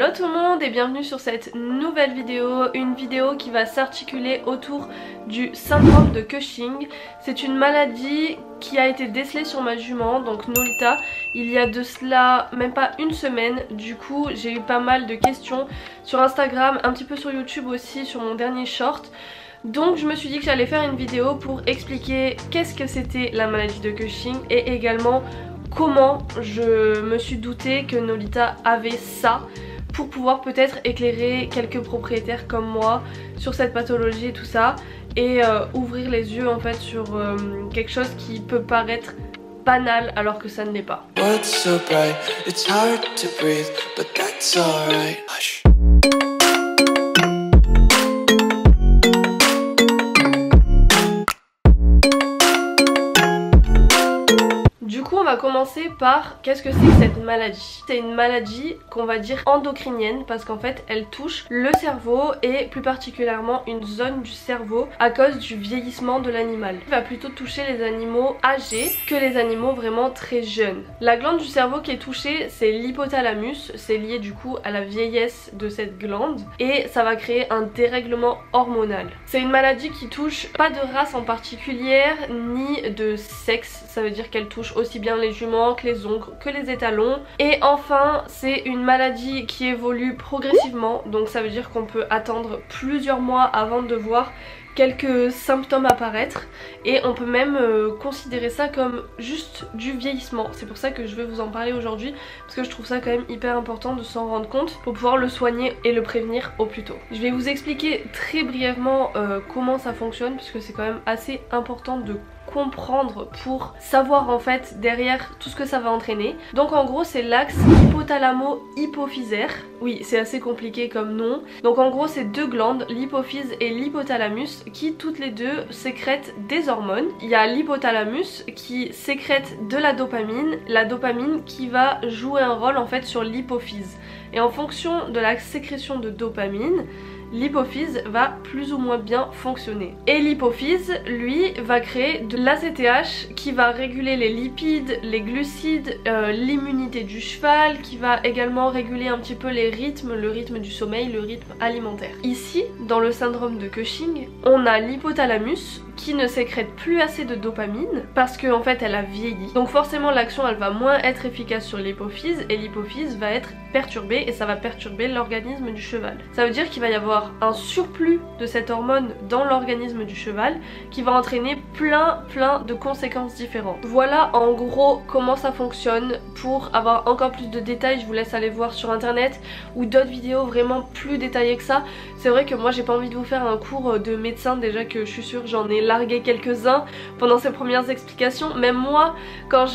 Hello tout le monde et bienvenue sur cette nouvelle vidéo, une vidéo qui va s'articuler autour du syndrome de Cushing. C'est une maladie qui a été décelée sur ma jument, donc Nolita, il y a de cela même pas une semaine. Du coup j'ai eu pas mal de questions sur Instagram, un petit peu sur YouTube aussi, sur mon dernier short. Donc je me suis dit que j'allais faire une vidéo pour expliquer qu'est-ce que c'était la maladie de Cushing et également comment je me suis doutée que Nolita avait ça, pour pouvoir peut-être éclairer quelques propriétaires comme moi sur cette pathologie et tout ça, et ouvrir les yeux en fait sur quelque chose qui peut paraître banal alors que ça ne l'est pas. On va commencer par qu'est-ce que c'est que cette maladie. C'est une maladie qu'on va dire endocrinienne parce qu'en fait elle touche le cerveau et plus particulièrement une zone du cerveau à cause du vieillissement de l'animal. Elle va plutôt toucher les animaux âgés que les animaux vraiment très jeunes. La glande du cerveau qui est touchée, c'est l'hypothalamus, c'est lié du coup à la vieillesse de cette glande et ça va créer un dérèglement hormonal. C'est une maladie qui touche pas de race en particulière ni de sexe, ça veut dire qu'elle touche aussi bien les juments que les ongres, que les étalons. Et enfin c'est une maladie qui évolue progressivement, donc ça veut dire qu'on peut attendre plusieurs mois avant de voir quelques symptômes apparaître et on peut même considérer ça comme juste du vieillissement. C'est pour ça que je vais vous en parler aujourd'hui parce que je trouve ça quand même hyper important de s'en rendre compte pour pouvoir le soigner et le prévenir au plus tôt. Je vais vous expliquer très brièvement comment ça fonctionne puisque c'est quand même assez important de comprendre pour savoir en fait derrière tout ce que ça va entraîner. Donc en gros c'est l'axe hypothalamo-hypophysaire. Oui, c'est assez compliqué comme nom. Donc en gros c'est deux glandes, l'hypophyse et l'hypothalamus, qui toutes les deux sécrètent des hormones. Il y a l'hypothalamus qui sécrète de la dopamine qui va jouer un rôle en fait sur l'hypophyse. Et en fonction de la sécrétion de dopamine, l'hypophyse va plus ou moins bien fonctionner. Et l'hypophyse, lui, va créer de l'ACTH qui va réguler les lipides, les glucides, l'immunité du cheval, qui va également réguler un petit peu les rythmes, le rythme du sommeil, le rythme alimentaire. Ici, dans le syndrome de Cushing, on a l'hypothalamus qui ne sécrète plus assez de dopamine parce qu'en fait elle a vieilli. Donc forcément l'action elle va moins être efficace sur l'hypophyse et l'hypophyse va être perturbée et ça va perturber l'organisme du cheval. Ça veut dire qu'il va y avoir un surplus de cette hormone dans l'organisme du cheval qui va entraîner plein de conséquences différentes. Voilà en gros comment ça fonctionne. Pour avoir encore plus de détails je vous laisse aller voir sur internet ou d'autres vidéos vraiment plus détaillées que ça. C'est vrai que moi j'ai pas envie de vous faire un cours de médecin, déjà que je suis sûre j'en ai largué quelques-uns pendant ces premières explications. Même moi quand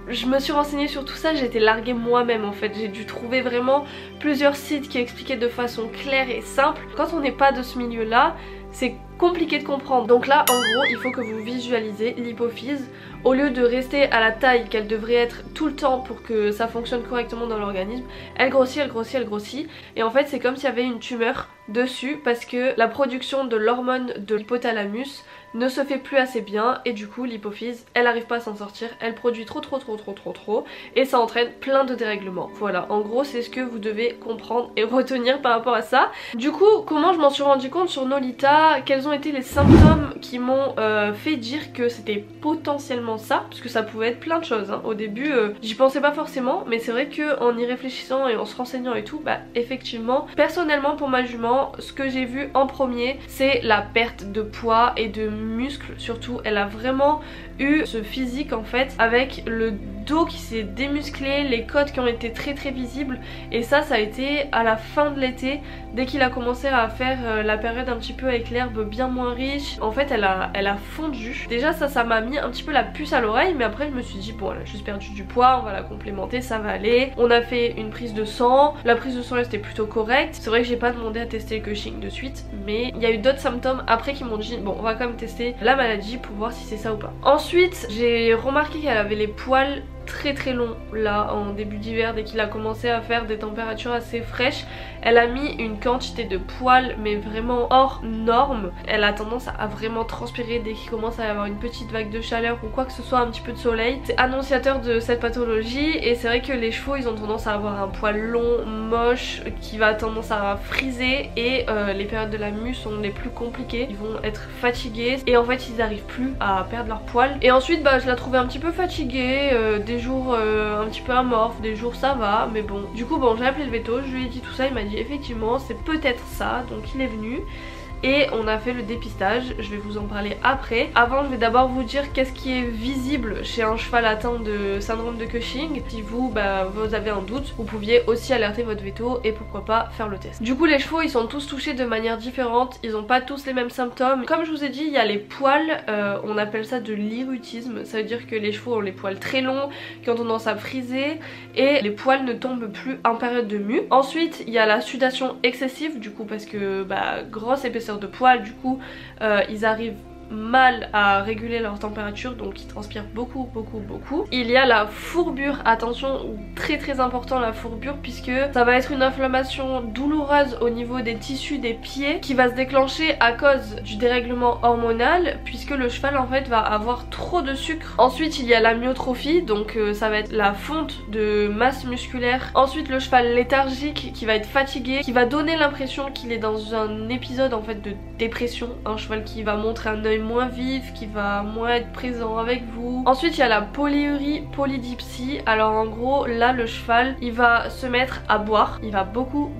je me suis renseignée sur tout ça, j'étais larguée moi-même en fait. J'ai dû trouver vraiment plusieurs sites qui expliquaient de façon claire et simple. Quand on n'est pas de ce milieu là, c'est compliqué de comprendre. Donc là en gros il faut que vous visualisez l'hypophyse. Au lieu de rester à la taille qu'elle devrait être tout le temps pour que ça fonctionne correctement dans l'organisme, elle grossit, elle grossit, elle grossit. Et en fait c'est comme s'il y avait une tumeur dessus parce que la production de l'hormone de l'hypothalamus ne se fait plus assez bien et du coup l'hypophyse elle arrive pas à s'en sortir, elle produit trop et ça entraîne plein de dérèglements. Voilà, en gros c'est ce que vous devez comprendre et retenir par rapport à ça. Du coup comment je m'en suis rendu compte sur Nolita, quels ont été les symptômes qui m'ont fait dire que c'était potentiellement ça, parce que ça pouvait être plein de choses hein. Au début j'y pensais pas forcément, mais c'est vrai que en y réfléchissant et en se renseignant et tout, bah effectivement personnellement pour ma jument ce que j'ai vu en premier c'est la perte de poids et de muscles surtout. Elle a vraiment eu ce physique en fait avec le dos qui s'est démusclé, les côtes qui ont été très visibles, et ça a été à la fin de l'été, dès qu'il a commencé à faire la période un petit peu avec l'herbe bien moins riche. En fait elle a fondu. Déjà ça m'a mis un petit peu la puce à l'oreille, mais après je me suis dit bon elle a juste perdu du poids, on va la complémenter, ça va aller. On a fait une prise de sang, la prise de sang était plutôt correcte. C'est vrai que j'ai pas demandé à tester le Cushing de suite, mais il y a eu d'autres symptômes après qui m'ont dit bon on va quand même tester la maladie pour voir si c'est ça ou pas. Ensuite j'ai remarqué qu'elle avait les poils très long là en début d'hiver, dès qu'il a commencé à faire des températures assez fraîches. Elle a mis une quantité de poils mais vraiment hors norme. Elle a tendance à vraiment transpirer dès qu'il commence à y avoir une petite vague de chaleur ou quoi que ce soit, un petit peu de soleil. C'est annonciateur de cette pathologie et c'est vrai que les chevaux ils ont tendance à avoir un poil long, moche, qui va tendance à friser et les périodes de la mue sont les plus compliquées. Ils vont être fatigués et en fait ils n'arrivent plus à perdre leur poil. Et ensuite bah je la trouvais un petit peu fatiguée, des jours un petit peu amorphe, des jours ça va, mais bon. Du coup bon, j'ai appelé le veto, je lui ai dit tout ça, il m'a dit effectivement c'est peut-être ça, donc il est venu. Et on a fait le dépistage, je vais vous en parler après. Avant je vais d'abord vous dire qu'est-ce qui est visible chez un cheval atteint de syndrome de Cushing. Si vous, vous avez un doute, vous pouviez aussi alerter votre veto et pourquoi pas faire le test. Du coup les chevaux ils sont tous touchés de manière différente, ils ont pas tous les mêmes symptômes. Comme je vous ai dit, il y a les poils, on appelle ça de l'hirsutisme, ça veut dire que les chevaux ont les poils très longs, qui ont tendance à friser et les poils ne tombent plus en période de mue. Ensuite il y a la sudation excessive du coup parce que grosse épaisseur de poils, du coup ils arrivent mal à réguler leur température, donc ils transpirent beaucoup. Il y a la fourbure, attention, très important la fourbure, puisque ça va être une inflammation douloureuse au niveau des tissus des pieds qui va se déclencher à cause du dérèglement hormonal, puisque le cheval en fait va avoir trop de sucre. Ensuite il y a la myotrophie, donc ça va être la fonte de masse musculaire. Ensuite le cheval léthargique qui va être fatigué, qui va donner l'impression qu'il est dans un épisode en fait de dépression, un cheval qui va montrer un œil moins vif, qui va moins être présent avec vous. Ensuite il y a la polyurie, polydipsie. Alors en gros là le cheval il va se mettre à boire, il va beaucoup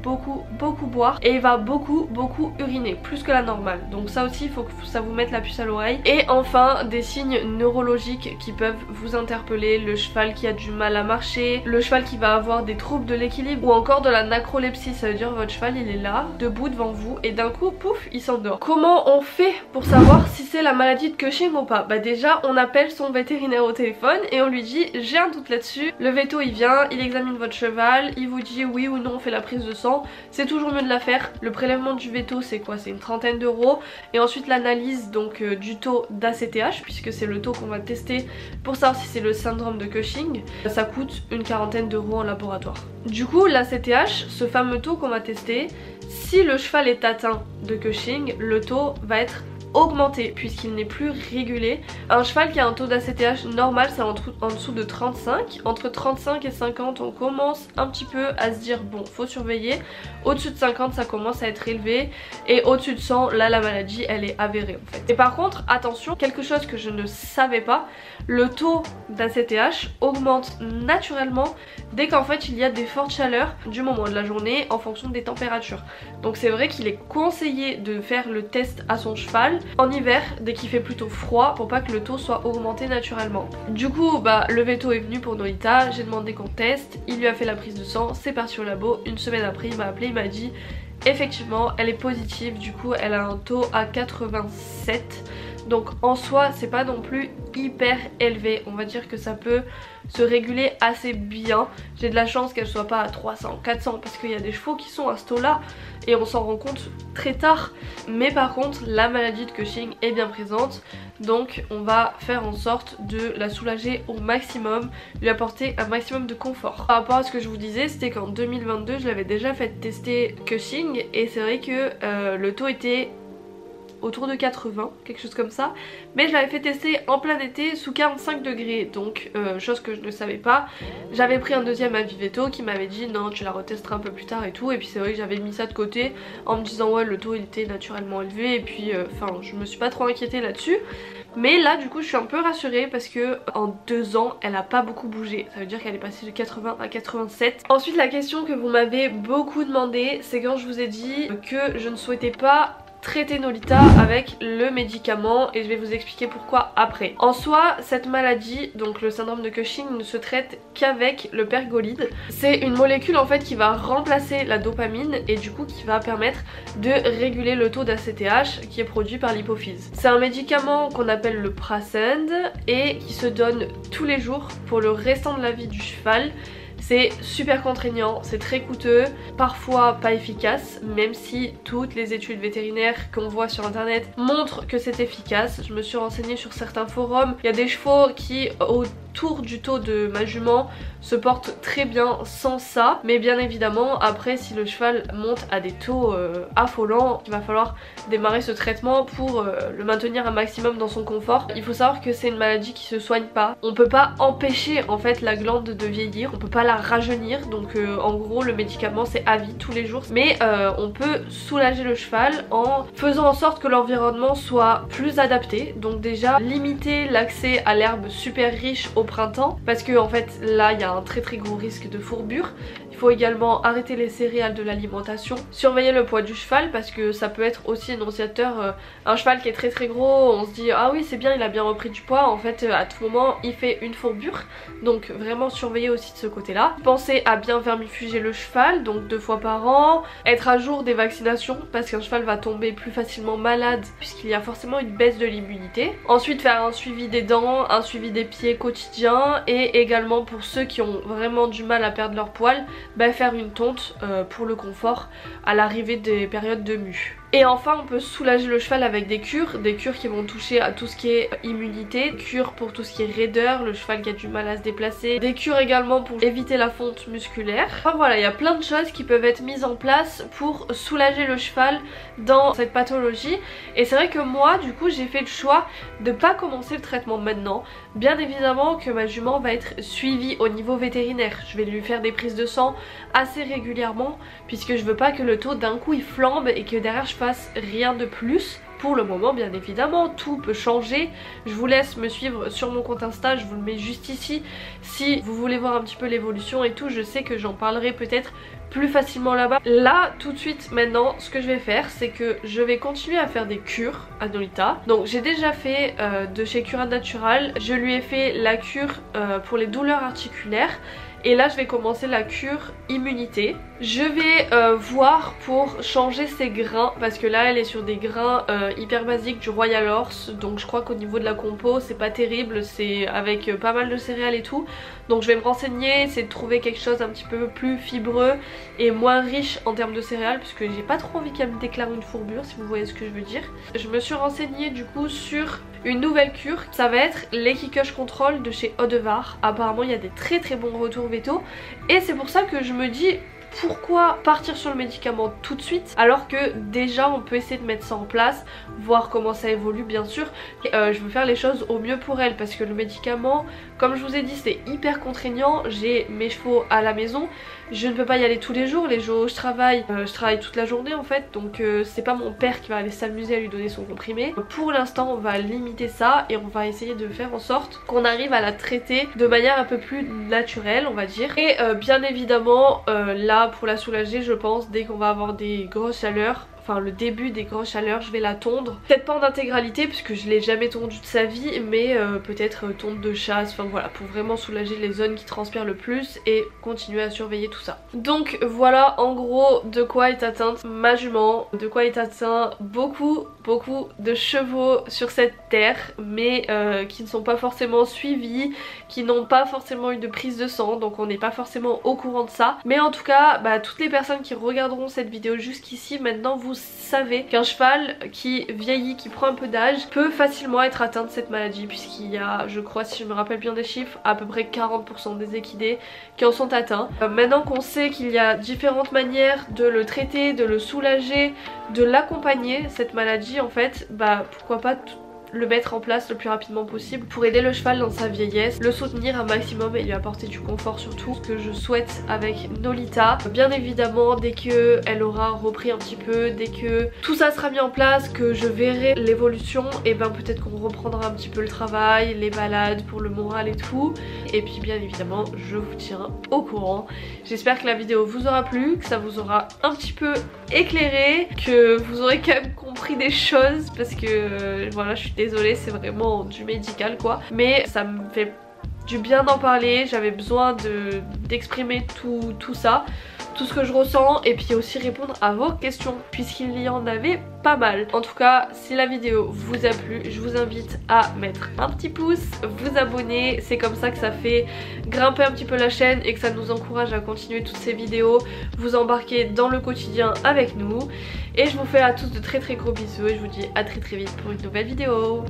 boire et il va beaucoup uriner, plus que la normale, donc ça aussi il faut que ça vous mette la puce à l'oreille. Et enfin des signes neurologiques qui peuvent vous interpeller, le cheval qui a du mal à marcher, le cheval qui va avoir des troubles de l'équilibre ou encore de la narcolepsie, ça veut dire votre cheval il est là debout devant vous et d'un coup pouf il s'endort. Comment on fait pour savoir si c'est la maladie de Cushing ou pas? Bah déjà on appelle son vétérinaire au téléphone et on lui dit j'ai un doute là-dessus. Le veto il vient, il examine votre cheval, il vous dit oui ou non on fait la prise de sang. C'est toujours mieux de la faire. Le prélèvement du veto c'est quoi? C'est une trentaine d'euros et ensuite l'analyse donc du taux d'ACTH, puisque c'est le taux qu'on va tester pour savoir si c'est le syndrome de Cushing. Ça coûte une quarantaine d'euros en laboratoire. Du coup l'ACTH, ce fameux taux qu'on va tester, si le cheval est atteint de Cushing, le taux va être augmenté puisqu'il n'est plus régulé. Un cheval qui a un taux d'ACTH normal c'est en dessous de 35. Entre 35 et 50 on commence un petit peu à se dire bon faut surveiller. Au-dessus de 50 ça commence à être élevé et au-dessus de 100 là la maladie elle est avérée en fait. Et par contre attention, quelque chose que je ne savais pas, le taux d'ACTH augmente naturellement dès qu'en fait il y a des fortes chaleurs du moment de la journée en fonction des températures. Donc c'est vrai qu'il est conseillé de faire le test à son cheval en hiver dès qu'il fait plutôt froid pour pas que le taux soit augmenté naturellement. Du coup le veto est venu pour Nolita, j'ai demandé qu'on teste, il lui a fait la prise de sang, c'est parti au labo. Une semaine après il m'a appelé, il m'a dit effectivement elle est positive, du coup elle a un taux à 87. Donc en soi c'est pas non plus hyper élevé, on va dire que ça peut se réguler assez bien. J'ai de la chance qu'elle soit pas à 300, 400 parce qu'il y a des chevaux qui sont à ce taux là et on s'en rend compte très tard. Mais par contre la maladie de Cushing est bien présente, donc on va faire en sorte de la soulager au maximum, lui apporter un maximum de confort. Par rapport à ce que je vous disais, c'était qu'en 2022 je l'avais déjà fait tester Cushing et c'est vrai que le taux était autour de 80, quelque chose comme ça, mais je l'avais fait tester en plein été sous 45 degrés, donc chose que je ne savais pas. J'avais pris un deuxième avis veto qui m'avait dit non tu la retesteras un peu plus tard et tout, et puis c'est vrai que j'avais mis ça de côté en me disant ouais le taux il était naturellement élevé et puis je me suis pas trop inquiétée là-dessus. Mais là du coup je suis un peu rassurée parce que en 2 ans elle a pas beaucoup bougé, ça veut dire qu'elle est passée de 80 à 87. Ensuite la question que vous m'avez beaucoup demandé, c'est quand je vous ai dit que je ne souhaitais pas traiter Nolita avec le médicament et je vais vous expliquer pourquoi après. En soi cette maladie, donc le syndrome de Cushing, ne se traite qu'avec le pergolide. C'est une molécule en fait qui va remplacer la dopamine et du coup qui va permettre de réguler le taux d'ACTH qui est produit par l'hypophyse. C'est un médicament qu'on appelle le Prasend et qui se donne tous les jours pour le restant de la vie du cheval. C'est super contraignant, c'est très coûteux, parfois pas efficace, même si toutes les études vétérinaires qu'on voit sur internet montrent que c'est efficace. Je me suis renseignée sur certains forums, il y a des chevaux qui au tour du dos de ma jument se porte très bien sans ça, mais bien évidemment après si le cheval monte à des taux affolants, il va falloir démarrer ce traitement pour le maintenir un maximum dans son confort. Il faut savoir que c'est une maladie qui se soigne pas, on peut pas empêcher en fait la glande de vieillir, on peut pas la rajeunir, donc en gros le médicament c'est à vie tous les jours, mais on peut soulager le cheval en faisant en sorte que l'environnement soit plus adapté. Donc déjà limiter l'accès à l'herbe super riche au printemps, parce que en fait là il y a un très gros risque de fourbure. Il faut également arrêter les céréales de l'alimentation, surveiller le poids du cheval parce que ça peut être aussi énonciateur. Un cheval qui est très gros, on se dit ah oui c'est bien, il a bien repris du poids, en fait à tout moment il fait une fourbure, donc vraiment surveiller aussi de ce côté là. Pensez à bien vermifuger le cheval, donc 2 fois par an, être à jour des vaccinations parce qu'un cheval va tomber plus facilement malade puisqu'il y a forcément une baisse de l'immunité. Ensuite faire un suivi des dents, un suivi des pieds quotidien, et également pour ceux qui ont vraiment du mal à perdre leur poil, faire une tonte pour le confort à l'arrivée des périodes de mue. Et enfin on peut soulager le cheval avec des cures qui vont toucher à tout ce qui est immunité, cures pour tout ce qui est raideur, le cheval qui a du mal à se déplacer, des cures également pour éviter la fonte musculaire. Enfin voilà, il y a plein de choses qui peuvent être mises en place pour soulager le cheval dans cette pathologie. Et c'est vrai que moi du coup j'ai fait le choix de pas commencer le traitement maintenant. Bien évidemment que ma jument va être suivie au niveau vétérinaire, je vais lui faire des prises de sang assez régulièrement puisque je veux pas que le taux d'un coup il flambe et que derrière je fasse rien de plus. Pour le moment bien évidemment tout peut changer, je vous laisse me suivre sur mon compte Insta, je vous le mets juste ici si vous voulez voir un petit peu l'évolution et tout. Je sais que j'en parlerai peut-être plus facilement là-bas. Là tout de suite maintenant ce que je vais faire c'est que je vais continuer à faire des cures à Nolita. Donc j'ai déjà fait de chez Cura Natural, je lui ai fait la cure pour les douleurs articulaires. Et là je vais commencer la cure immunité. Je vais voir pour changer ses grains parce que là elle est sur des grains hyper basiques du Royal Horse. Donc je crois qu'au niveau de la compo c'est pas terrible, c'est avec pas mal de céréales et tout. Donc je vais me renseigner, essayer de trouver quelque chose un petit peu plus fibreux et moins riche en termes de céréales, puisque j'ai pas trop envie qu'elle me déclare une fourbure si vous voyez ce que je veux dire. Je me suis renseignée du coup sur une nouvelle cure, ça va être l'Equicush Control de chez Odevar. Apparemment il y a des très bons retours vétos et c'est pour ça que je me dis pourquoi partir sur le médicament tout de suite alors que déjà on peut essayer de mettre ça en place, voir comment ça évolue bien sûr. Je veux faire les choses au mieux pour elle parce que le médicament, comme je vous ai dit, c'est hyper contraignant. J'ai mes chevaux à la maison, je ne peux pas y aller tous les jours, les jours où je travaille toute la journée en fait, donc c'est pas mon père qui va aller s'amuser à lui donner son comprimé. Pour l'instant on va limiter ça et on va essayer de faire en sorte qu'on arrive à la traiter de manière un peu plus naturelle on va dire. Et bien évidemment là pour la soulager je pense dès qu'on va avoir des grosses chaleurs, enfin le début des grosses chaleurs, je vais la tondre. Peut-être pas en intégralité puisque je l'ai jamais tondue de sa vie, mais peut-être tonte de chasse, enfin voilà, pour vraiment soulager les zones qui transpirent le plus et continuer à surveiller tout ça. Donc voilà en gros de quoi est atteinte ma jument, de quoi est atteint beaucoup de chevaux sur cette terre, mais qui ne sont pas forcément suivis, qui n'ont pas forcément eu de prise de sang, donc on n'est pas forcément au courant de ça. Mais en tout cas, toutes les personnes qui regarderont cette vidéo jusqu'ici, maintenant vous savez qu'un cheval qui vieillit, qui prend un peu d'âge, peut facilement être atteint de cette maladie, puisqu'il y a, je crois si je me rappelle bien des chiffres, à peu près 40% des équidés qui en sont atteints. Maintenant qu'on sait qu'il y a différentes manières de le traiter, de le soulager, de l'accompagner, cette maladie en fait, pourquoi pas le mettre en place le plus rapidement possible pour aider le cheval dans sa vieillesse, le soutenir un maximum et lui apporter du confort surtout, ce que je souhaite avec Nolita. Bien évidemment dès que elle aura repris un petit peu, dès que tout ça sera mis en place, que je verrai l'évolution, et peut-être qu'on reprendra un petit peu le travail, les balades pour le moral et tout. Et puis bien évidemment je vous tiens au courant. J'espère que la vidéo vous aura plu, que ça vous aura un petit peu éclairé, que vous aurez quand même compris des choses parce que voilà, je suis désolée, c'est vraiment du médical quoi, mais ça me fait du bien d'en parler. J'avais besoin d'exprimer tout ça, tout ce que je ressens, et puis aussi répondre à vos questions puisqu'il y en avait pas mal. En tout cas si la vidéo vous a plu, je vous invite à mettre un petit pouce, vous abonner, c'est comme ça que ça fait grimper un petit peu la chaîne et que ça nous encourage à continuer toutes ces vidéos, vous embarquer dans le quotidien avec nous. Et je vous fais à tous de très gros bisous et je vous dis à très vite pour une nouvelle vidéo.